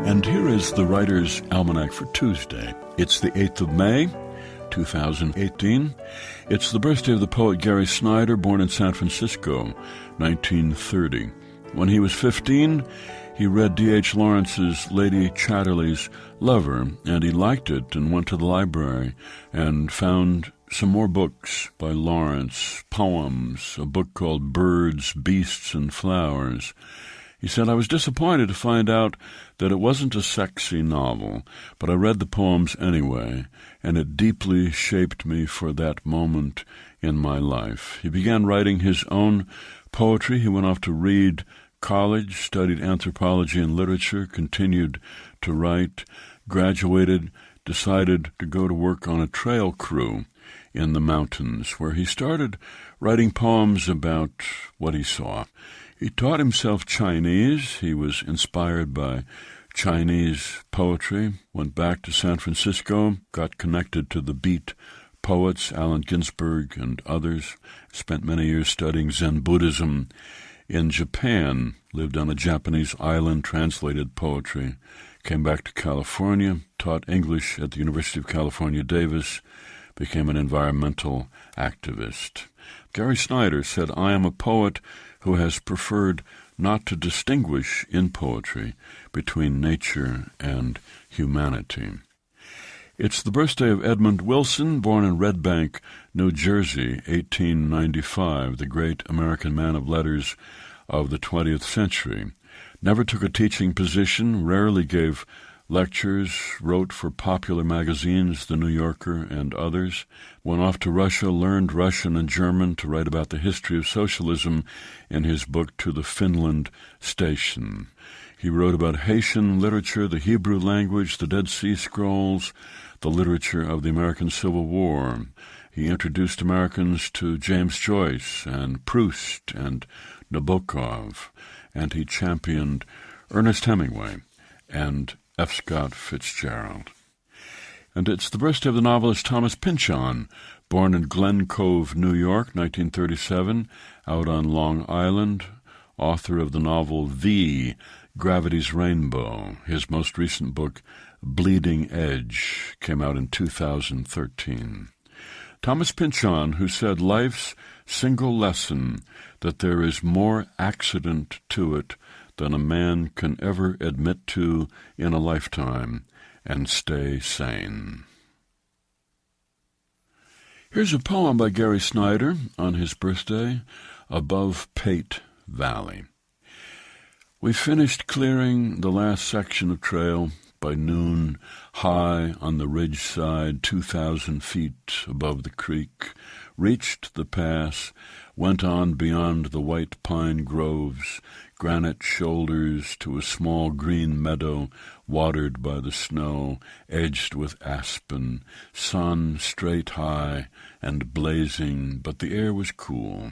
And here is the Writer's Almanac for Tuesday. It's the 8th of May, 2018. It's the birthday of the poet Gary Snyder, born in San Francisco, 1930. When he was 15, he read D.H. Lawrence's Lady Chatterley's Lover, and he liked it and went to the library and found some more books by Lawrence, poems, a book called Birds, Beasts, and Flowers. He said, I was disappointed to find out that it wasn't a sexy novel, but I read the poems anyway, and it deeply shaped me for that moment in my life. He began writing his own poetry. He went off to Reed College, studied anthropology and literature, continued to write, graduated, decided to go to work on a trail crew in the mountains, where he started writing poems about what he saw. He taught himself Chinese. He was inspired by Chinese poetry, went back to San Francisco, got connected to the Beat poets, Allen Ginsberg and others, spent many years studying Zen Buddhism in Japan, lived on a Japanese island, translated poetry, came back to California, taught English at the University of California, Davis, became an environmental activist. Gary Snyder said, I am a poet who has preferred not to distinguish in poetry between nature and humanity. It's the birthday of Edmund Wilson, born in Red Bank, New Jersey, 1895, the great American man of letters of the 20th century. Never took a teaching position, rarely gave lectures, wrote for popular magazines, The New Yorker and others, went off to Russia, learned Russian and German to write about the history of socialism in his book To the Finland Station. He wrote about Haitian literature, the Hebrew language, the Dead Sea Scrolls, the literature of the American Civil War. He introduced Americans to James Joyce and Proust and Nabokov, and he championed Ernest Hemingway and F. Scott Fitzgerald. And it's the birthday of the novelist Thomas Pynchon, born in Glen Cove, New York, 1937, out on Long Island, author of the novel The Gravity's Rainbow. His most recent book, Bleeding Edge, came out in 2013. Thomas Pynchon, who said life's single lesson that there is more accident to it than a man can ever admit to in a lifetime and stay sane. Here's a poem by Gary Snyder on his birthday, Above Pate Valley. We finished clearing the last section of trail by noon, high on the ridge side, 2,000 feet above the creek, reached the pass, went on beyond the white pine groves, granite shoulders to a small green meadow watered by the snow, edged with aspen, sun straight high and blazing, but the air was cool.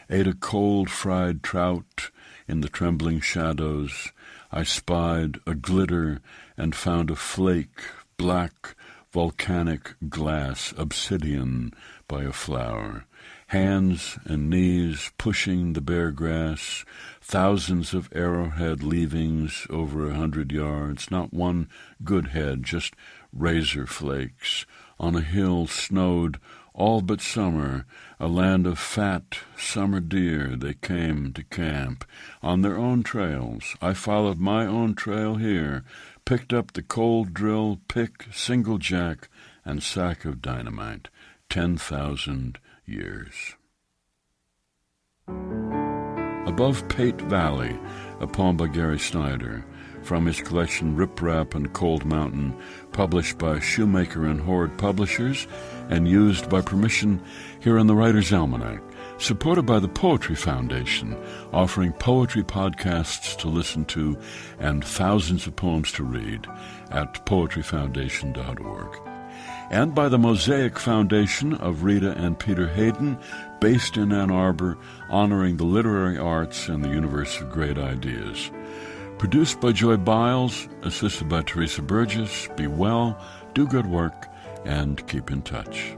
Ate a cold fried trout in the trembling shadows. I spied a glitter and found a flake, black, volcanic glass, obsidian by a flower. Hands and knees pushing the bare grass, thousands of arrowhead leavings over 100 yards, not one good head, just razor flakes. On a hill snowed all but summer, a land of fat summer deer. They came to camp on their own trails. I followed my own trail here, picked up the cold drill, pick, single jack, and sack of dynamite. 10,000 years. Above Pate Valley, a poem by Gary Snyder, from his collection Rip Rap and Cold Mountain, published by Shoemaker and Horde Publishers and used by permission here in the Writer's Almanac, supported by the Poetry Foundation, offering poetry podcasts to listen to and thousands of poems to read at poetryfoundation.org. And by the Mosaic Foundation of Rita and Peter Hayden, based in Ann Arbor, honoring the literary arts and the universe of great ideas. Produced by Joy Biles, assisted by Teresa Burgess. Be well, do good work, and keep in touch.